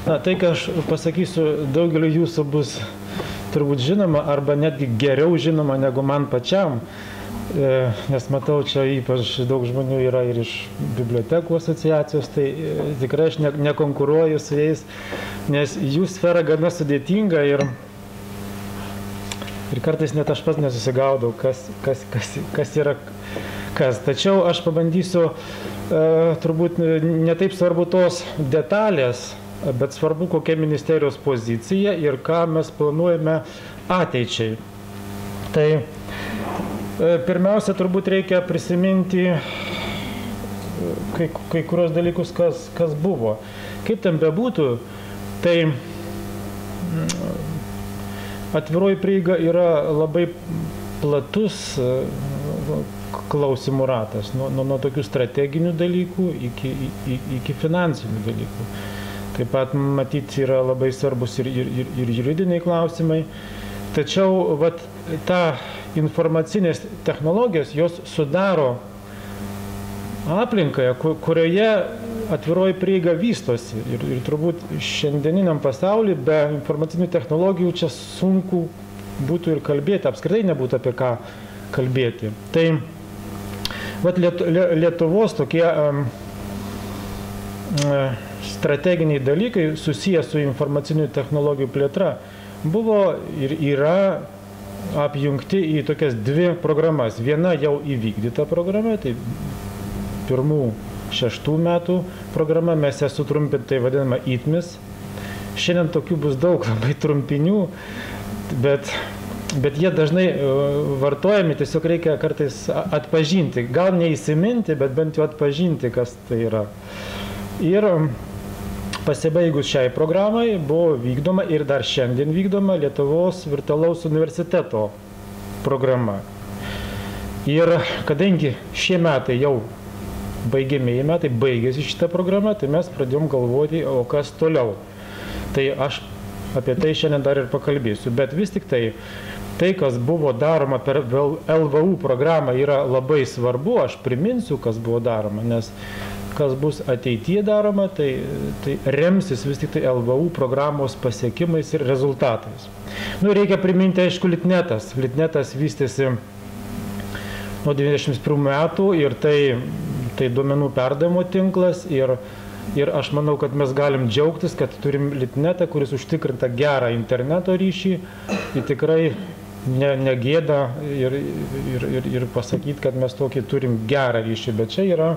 Na, tai, ką aš pasakysiu, daugeliu jūsų bus turbūt žinoma, arba netgi geriau žinoma negu man pačiam, nes matau, čia ypač daug žmonių yra ir iš bibliotekų asociacijos, tai tikrai aš nekonkuruoju su jais, nes jų sfera gana sudėtinga ir kartais net aš pats nesusigaudau, kas yra kas. Tačiau aš pabandysiu, turbūt netaip svarbu tos detalės, bet svarbu kokia ministerijos pozicija ir ką mes planuojame ateičiai. Tai pirmiausia, turbūt reikia prisiminti kai kurios dalykus, kas buvo. Kaip ten bebūtų, tai atviroji prieiga yra labai platus klausimų ratas, nuo tokių strateginių dalykų iki finansinių dalykų. Taip pat, matyti, yra labai svarbus ir juridiniai klausimai. Tačiau ta informacinės technologijos, jos sudaro aplinką, kurioje atviroji prieiga vystosi. Ir turbūt šiandieniniam pasaulyje be informacinių technologijų čia sunku būtų ir kalbėti, apskritai nebūtų apie ką kalbėti. Tai Lietuvos tokie strateginiai dalykai susiję su informacinių technologijų plėtra buvo ir yra apjungti į tokias dvi programas. Viena jau įvykdyta programa, tai 1–6 metų programa, mes ją sutrumpintai vadinama ITMIS. Šiandien tokių bus daug labai trumpinių, bet jie dažnai vartojami, tiesiog reikia kartais atpažinti, gal neįsiminti, bet bent jau atpažinti, kas tai yra. Ir pasibaigus šiai programai buvo vykdoma ir dar šiandien vykdoma Lietuvos virtualaus universiteto programa. Ir kadangi šie metai jau baigiamieji metai, baigėsi šitą programą, tai mes pradėjom galvoti, o kas toliau. Tai aš apie tai šiandien dar ir pakalbėsiu. Bet vis tik tai, kas buvo daroma per LVU programą, yra labai svarbu. Aš priminsiu, kas buvo daroma, nes kas bus ateityje daroma, tai remsis vis tik tai LVU programos pasiekimais ir rezultatais. Reikia priminti, aišku, Litnetas. Litnetas vystėsi nuo 91 metų ir tai duomenų perdavimo tinklas ir aš manau, kad mes galim džiaugtis, kad turim Litnetą, kuris užtikrinta gerą interneto ryšį. Ir tikrai negėda ir pasakyti, kad mes tokį turim gerą ryšį, bet čia yra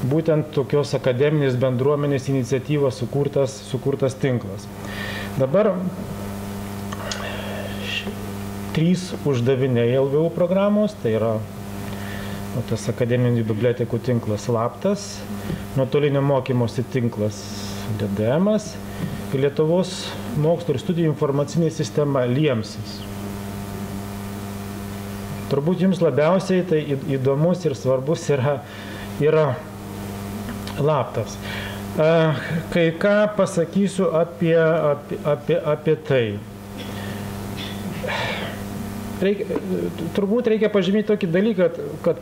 būtent tokios akademinės bendruomenės iniciatyvos sukurtas tinklas. Dabar 3 uždaviniai LVU programos, tai yra tas akademinių bibliotekų tinklas Laptas, nuotolinio mokymosi tinklas DDM-as ir Lietuvos mokslo ir studijų informacinė sistema LIEMSIS. Turbūt jums labiausiai tai įdomus ir svarbus yra Laptas. Kai ką pasakysiu apie tai. Turbūt reikia pažymėti tokį dalyką, kad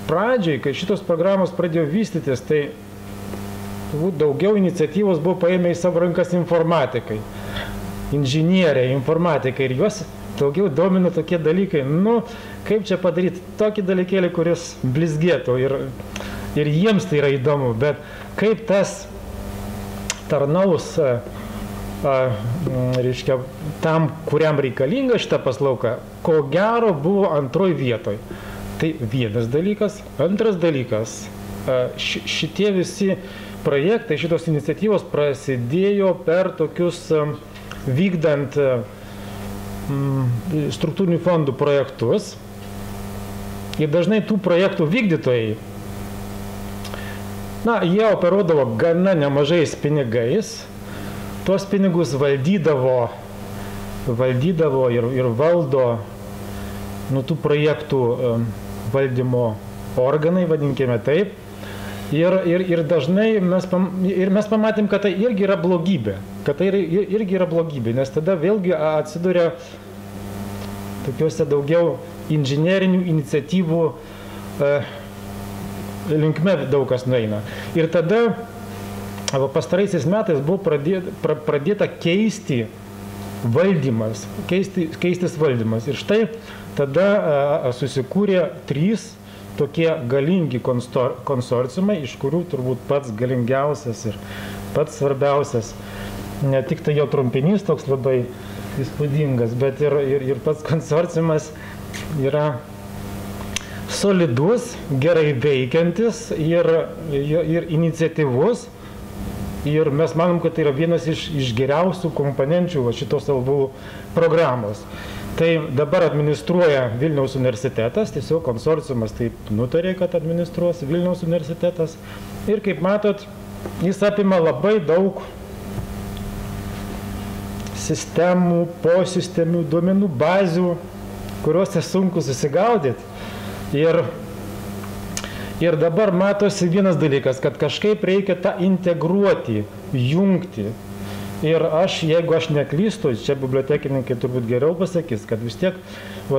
pradžiai, kai šitos programos pradėjo vystytis, tai turbūt daugiau iniciatyvos buvo paėmę į savo rankas informatikai, inžinieriai, informatikai, ir juos daugiau domino tokie dalykai. Kaip čia padaryti tokį dalykėlį, kuris blizgėtų ir jiems tai yra įdomu, bet kaip tas tarnaus, reiškia, tam, kuriam reikalinga šitą paslaugą, ko gero buvo antroj vietoj. Tai vienas dalykas. Antras dalykas, šitie visi projektai, šitos iniciatyvos prasidėjo per tokius vykdant struktūrinių fondų projektus. Ir dažnai tų projektų vykdytojai, jie operuodavo gana nemažais pinigais, tuos pinigus valdydavo ir valdo tų projektų valdymo organai, vadinkime taip. Ir dažnai mes pamatėm, kad tai irgi yra blogybė. Nes tada vėlgi atsiduria tokiuose daugiau inžinerinių iniciatyvų linkme daug kas nueina. Ir tada pastaraisiais metais buvo pradėta keisti valdymas, keistis valdymas. Ir štai tada susikūrė 3 tokie galingi konsorciumai, iš kurių turbūt pats galingiausias ir pats svarbiausias, ne tik tai jo trumpinys toks labai įspūdingas, bet ir pats konsorciumas yra solidus, gerai veikiantis ir iniciatyvus. Ir mes manom, kad tai yra vienas iš geriausių komponenčių šitos albų programos. Tai dabar administruoja Vilniaus universitetas, tiesiog konsorciumas taip nutarė, kad administruos Vilniaus universitetas. Ir kaip matot, jis apima labai daug sistemų, posistemių, duomenų bazių, kuriuose sunku susigaudyti. Ir dabar matosi vienas dalykas, kad kažkaip reikia tą integruoti, jungti. Ir jeigu aš neklystu, čia bibliotekininkai turbūt geriau pasakys, kad vis tiek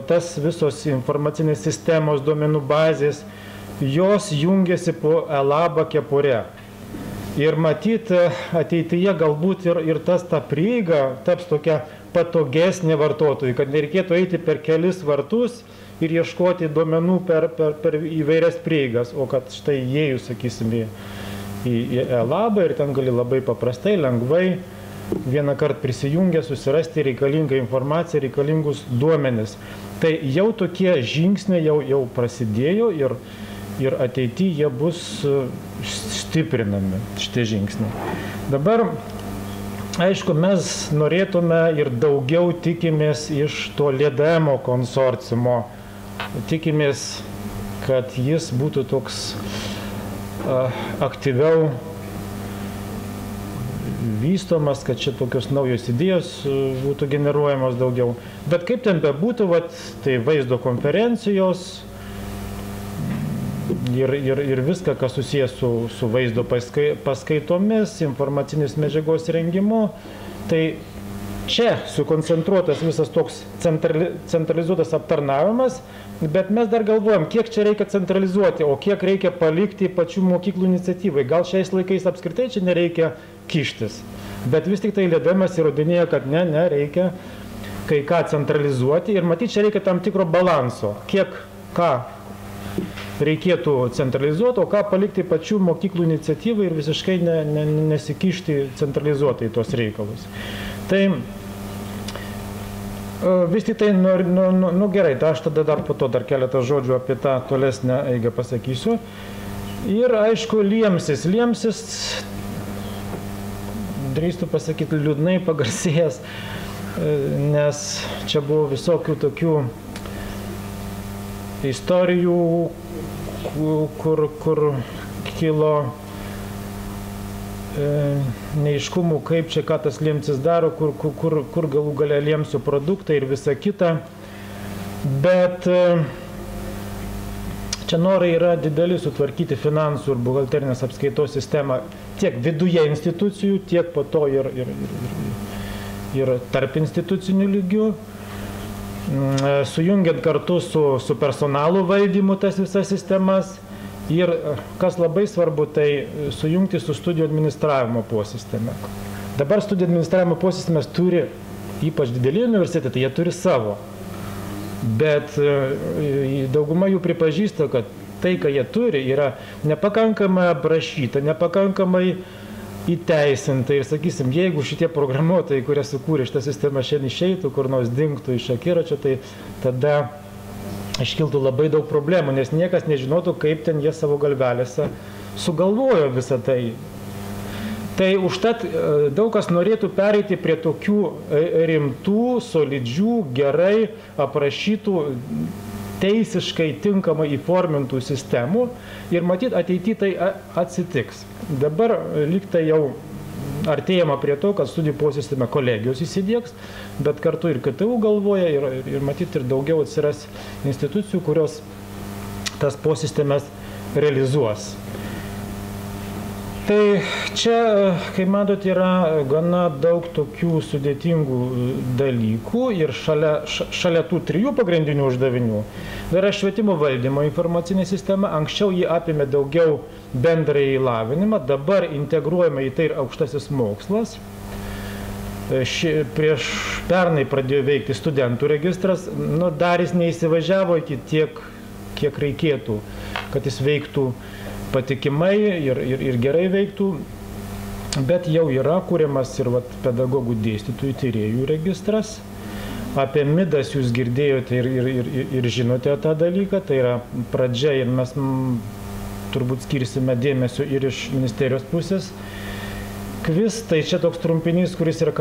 tas visos informacinės sistemos, duomenų bazės, jos jungiasi po ELABA kepure. Ir matyti ateityje galbūt ir ta prieiga taps tokia patogesnė vartotojui, kad nereikėtų eiti per kelis vartus ir ieškoti duomenų per įvairias prieigas, o kad štai įėjus, sakysim, į ELABA ir ten gali labai paprastai, lengvai, vieną kartą prisijungę, susirasti reikalingą informaciją, reikalingus duomenis. Tai jau tokie žingsniai jau prasidėjo ir ateityje jie bus stiprinami, šitie žingsniai. Dabar, aišku, mes norėtume ir daugiau tikimės iš to LDM konsorciumo. Tikimės, kad jis būtų toks aktyviau vystomas, kad čia tokios naujos idėjos būtų generuojamos daugiau. Bet kaip ten bebūtų, tai vaizdo konferencijos ir viską, kas susijęs su vaizdo paskaitomis, informacinės medžiagos rengimu, tai čia sukoncentruotas visas toks centralizuotas aptarnavimas, bet mes dar galvojam, kiek čia reikia centralizuoti, o kiek reikia palikti pačių mokyklų iniciatyvai. Gal šiais laikais apskritai čia nereikia kištis. Bet vis tik tai LDM-as įrodinėja, kad reikia kai ką centralizuoti ir matyti, čia reikia tam tikro balanso. Ką reikėtų centralizuoti, o ką palikti pačių mokyklų iniciatyvai ir visiškai nesikišti centralizuotai tos reikalus. Tai vis tik tai, gerai, tai aš tada dar po to dar keletą žodžių apie tą tolesnę eigą pasakysiu. Ir aišku, Liemsis, drįstu pasakyti, liūdnai pagarsėjęs, nes čia buvo visokių tokių istorijų, kur kilo neiškumų, kaip čia ką tas Liemsis daro, kur galų galia Liemsio produktai ir visa kita. Bet čia norai yra dideli sutvarkyti finansų ir buhalterinės apskaitos sistemą tiek viduje institucijų, tiek po to ir tarp institucinių lygių. Sujungiant kartu su personalų valdymu tas visas sistemas. Ir kas labai svarbu, tai sujungti su studijų administravimo posisteme. Dabar studijų administravimo posistemės turi, ypač dideli universitetai, jie turi savo. Bet dauguma jų pripažįsta, kad tai, ką jie turi, yra nepakankamai aprašyta, nepakankamai įteisinta. Ir sakysim, jeigu šitie programuotojai, kurie sukūrė šitą sistemą, šiandien išeitų, kur nors dingtų iš akiračio, tai tada iškiltų labai daug problemų, nes niekas nežinotų, kaip ten jie savo galvelėse sugalvojo visą tai. Tai užtat daug kas norėtų pereiti prie tokių rimtų, solidžių, gerai aprašytų, teisiškai tinkamai įformintų sistemų ir matyt ateityje tai atsitiks. Dabar lyg tai jau artėjama prie to, kad studijų posisteme kolegijos įsidiegs, bet kartu ir KTU galvoja ir matyt ir daugiau atsiras institucijų, kurios tas posistemes realizuos. Tai čia, kaip matot, yra gana daug tokių sudėtingų dalykų ir šalia tų 3 pagrindinių uždavinių yra švietimo valdymo informacinė sistema. Anksčiau jį apėmė daugiau bendrąjį lavinimą, dabar integruojama į tai ir aukštasis mokslas. Prieš pernai pradėjo veikti studentų registras, dar jis neįsivažiavo iki tiek, kiek reikėtų, kad jis veiktų patikimai ir gerai veiktų, bet jau yra kuriamas ir pedagogų dėstytojų tyrėjų registras. Apie midas jūs girdėjote ir žinote tą dalyką, tai yra pradžia ir mes turbūt skirsime dėmesio ir iš ministerijos pusės. KVIS, tai čia toks trumpinys, kuris yra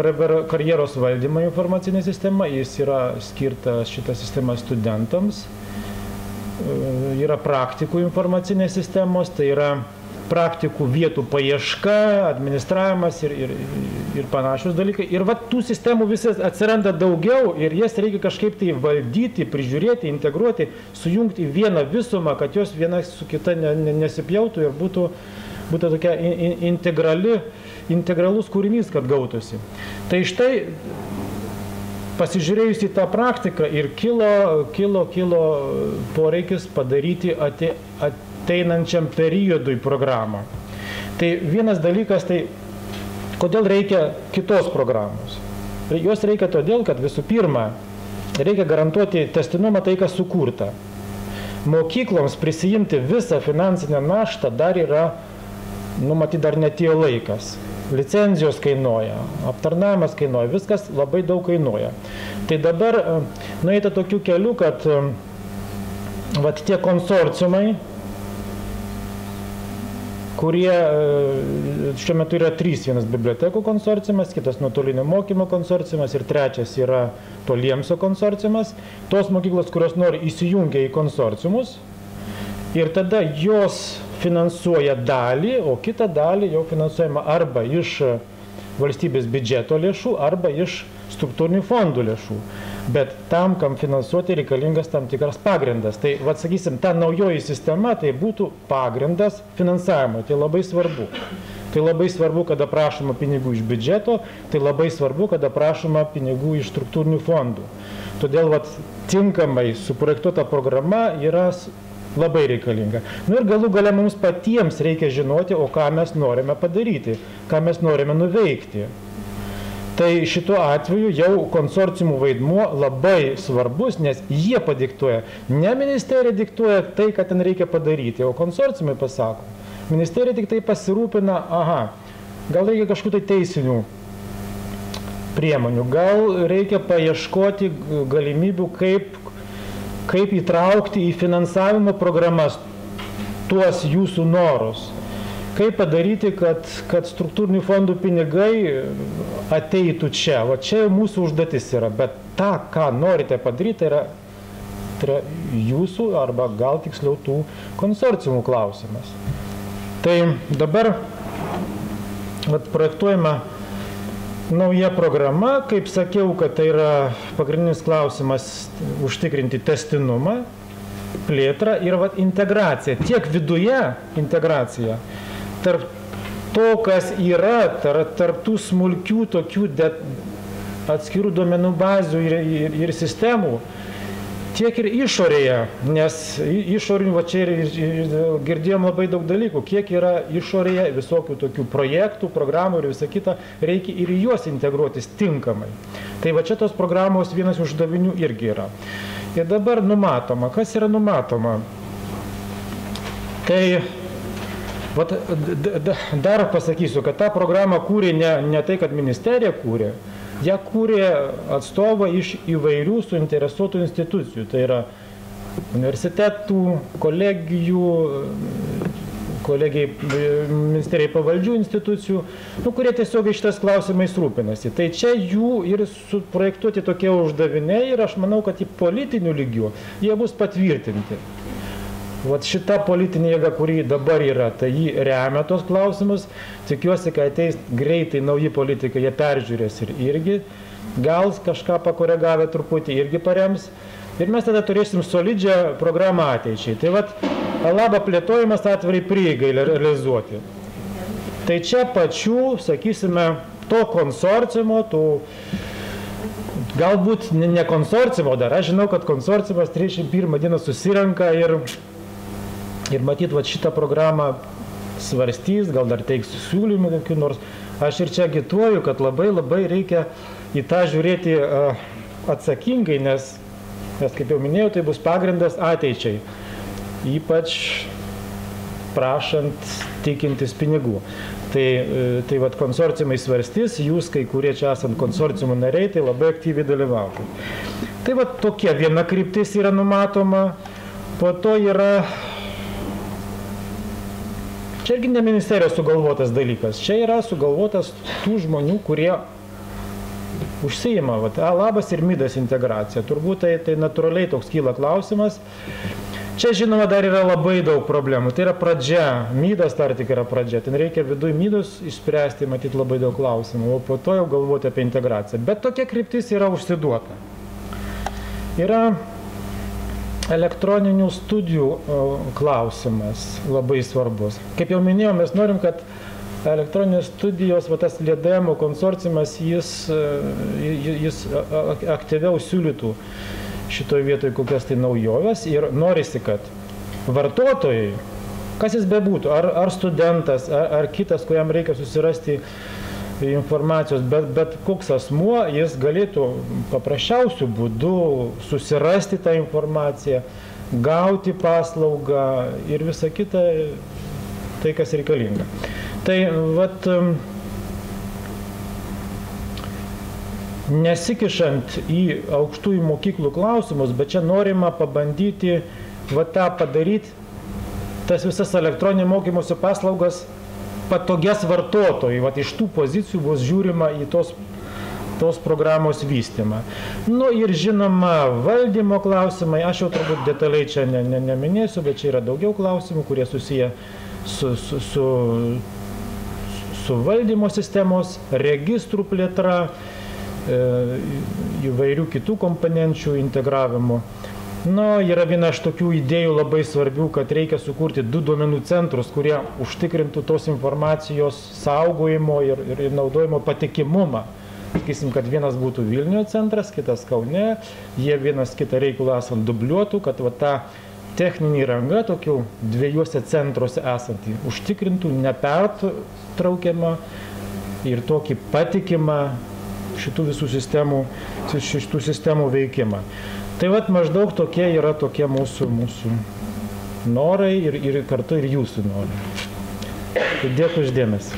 karjeros valdymo informacinė sistema, jis yra skirta šitą sistemą studentams. Yra praktikų informacinės sistemos, tai yra praktikų vietų paieška, administravimas ir panašus dalykai. Ir tų sistemų visas atsiranda daugiau ir jas reikia kažkaip tai valdyti, prižiūrėti, integruoti, sujungti į vieną visumą, kad jos viena su kita nesipjautų ir būtų tokia integralus kūrinys, kad gautųsi. Tai štai pasižiūrėjus į tą praktiką ir kilo poreikis padaryti ateinančiam periodui programą. Tai vienas dalykas, tai kodėl reikia kitos programos? Jos reikia todėl, kad visų pirma, reikia garantuoti testinumą tai, kas sukurta. Mokykloms prisijimti visą finansinę naštą dar yra, matyt, dar netėjo laikas. Licenzijos kainuoja, aptarnavimas kainuoja, viskas labai daug kainuoja. Tai dabar nueita tokiu keliu, kad tie konsorciumai, kurie šiuo metu yra 3, vienas bibliotekų konsorciumas, kitas nuotolinio mokymo konsorciumas ir 3 yra Toliemso konsorciumas, tos mokyklos, kurios nori įsijungia į konsorciumus ir tada jos finansuoja dalį, o kitą dalį jau finansuojama arba iš valstybės biudžeto lėšų, arba iš struktūrinių fondų lėšų. Bet tam, kam finansuoti, reikalingas tam tikras pagrindas. Tai, sakysim, ta naujoji sistema, tai būtų pagrindas finansavimo. Tai labai svarbu. Tai labai svarbu, kada prašoma pinigų iš biudžeto, tai labai svarbu, kada prašoma pinigų iš struktūrinių fondų. Todėl, tinkamai suprojektuota programa yra labai reikalinga. Ir galų gale mums patiems reikia žinoti, o ką mes norime padaryti, ką mes norime nuveikti. Tai šituo atveju jau konsorciumų vaidmuo labai svarbus, nes jie padiktuoja. Ne ministerija diktuoja tai, ką ten reikia padaryti, o konsorciumai pasako. Ministerija tik tai pasirūpina, gal reikia kažkokių tai teisinių priemonių, gal reikia paieškoti galimybių, kaip įtraukti į finansavimo programas tuos jūsų norus. Kaip padaryti, kad struktūrinių fondų pinigai ateitų čia. Čia jau mūsų užduotis yra, bet tą, ką norite padaryti, tai yra jūsų arba gal tiksliau tų konsorciumų klausimas. Tai dabar projektuojama nauja programa, kaip sakiau, kad tai yra pagrindinis klausimas užtikrinti testinumą, plėtrą ir integraciją. Tiek viduje integracija, tarp to, kas yra, tarp tų smulkių tokių atskirų duomenų bazių ir sistemų, tiek ir išorėje, nes išorinių, čia girdėjom labai daug dalykų, kiek yra išorėje visokių tokių projektų, programų ir visą kitą, reikia ir juos integruotis tinkamai. Tai čia tos programos vienas uždavinių irgi yra. Ir dabar numatoma, kas yra numatoma? Tai dar pasakysiu, kad tą programą kūrė ne tai, kad ministerija kūrė, ją kūrė atstovai iš įvairių suinteresuotų institucijų. Tai yra universitetų, kolegijų, ministerijai pavaldžių institucijų, kurie tiesiog šitas klausimais rūpinasi. Tai čia jų ir suprojektuoti tokie uždaviniai ir aš manau, kad į politinių lygių jie bus patvirtinti. Šita politinė jėga, kuri dabar yra, tai jį remia tos klausimus. Tikiuosi, kad ateis greitai nauji politikai, jie peržiūrės ir irgi gal kažką pakoregavę truputį irgi parems. Ir mes tada turėsim solidžią programą ateičiai. Tai Alaba plėtojimas atvirai prieigai realizuoti. Tai čia pačių, sakysime, to konsorciumo, galbūt ne konsorciumo dar, aš žinau, kad konsorciumas 31 dieną susirenka ir matyt, va šitą programą svarstys, gal dar teiks siūlymų kokių nors. Aš ir čia agituoju, kad labai reikia į tą žiūrėti atsakingai, nes kaip jau minėjau, tai bus pagrindas ateičiai, ypač prašant tikintis pinigų. Tai vat konsorciumai svarstys, jūs, kai kurie čia esant konsorciumų nariai, tai labai aktyviai dalyvautų. Tai vat tokia viena kryptis yra numatoma, po to yra, čia irgi ne ministerijos sugalvotas dalykas, čia yra sugalvotas tų žmonių, kurie užsiima, labas ir midas integracija. Turbūt tai natūraliai toks kyla klausimas. Čia, žinoma, dar yra labai daug problemų. Tai yra pradžia, mydas dar tik yra pradžia. Ten reikia viduj mydus išspręsti, matyti labai daug klausimų, o po to jau galvoti apie integraciją. Bet tokia kryptis yra užsiduota. Yra elektroninių studijų klausimas labai svarbus. Kaip jau minėjau, mes norim, kad elektroninės studijos, tas LEDEMO konsorciumas, jis aktyviau siūlytų šitoje vietoje kokias tai naujoves ir norisi, kad vartotojai, kas jis bebūtų, ar studentas, ar kitas, kuriam reikia susirasti informacijos, bet koks asmuo, jis galėtų paprasčiausių būdų susirasti tą informaciją, gauti paslaugą ir visą kitą, tai kas reikalinga. Tai nesikišant į aukštųjų mokyklų klausimus, bet čia norima pabandyti tą padaryti, tas visas elektroninio mokymosi paslaugas patogias vartotojai. Iš tų pozicijų bus žiūrima į tos programos vystymą. Ir žinoma, valdymo klausimai, aš jau turbūt detaliai čia neminėsiu, bet čia yra daugiau klausimų, kurie susiję su valdymo sistemos, registrų plėtra, įvairių kitų komponenčių integravimu. Yra viena iš tokių idėjų labai svarbių, kad reikia sukurti 2 duomenų centrus, kurie užtikrintų tos informacijos saugojimo ir naudojimo patikimumą. Sakysim, kad vienas būtų Vilniuje centras, kitas Kaune, jie vienas kitą reikalą esant dubliuotų, kad ta techninė įranga tokių 2 centruose esantį užtikrintų nepertraukiamą ir tokį patikimą šitų visų sistemų veikimą. Tai maždaug tokie yra mūsų norai ir kartu ir jūsų norai. Tai dėkui už dėmesį.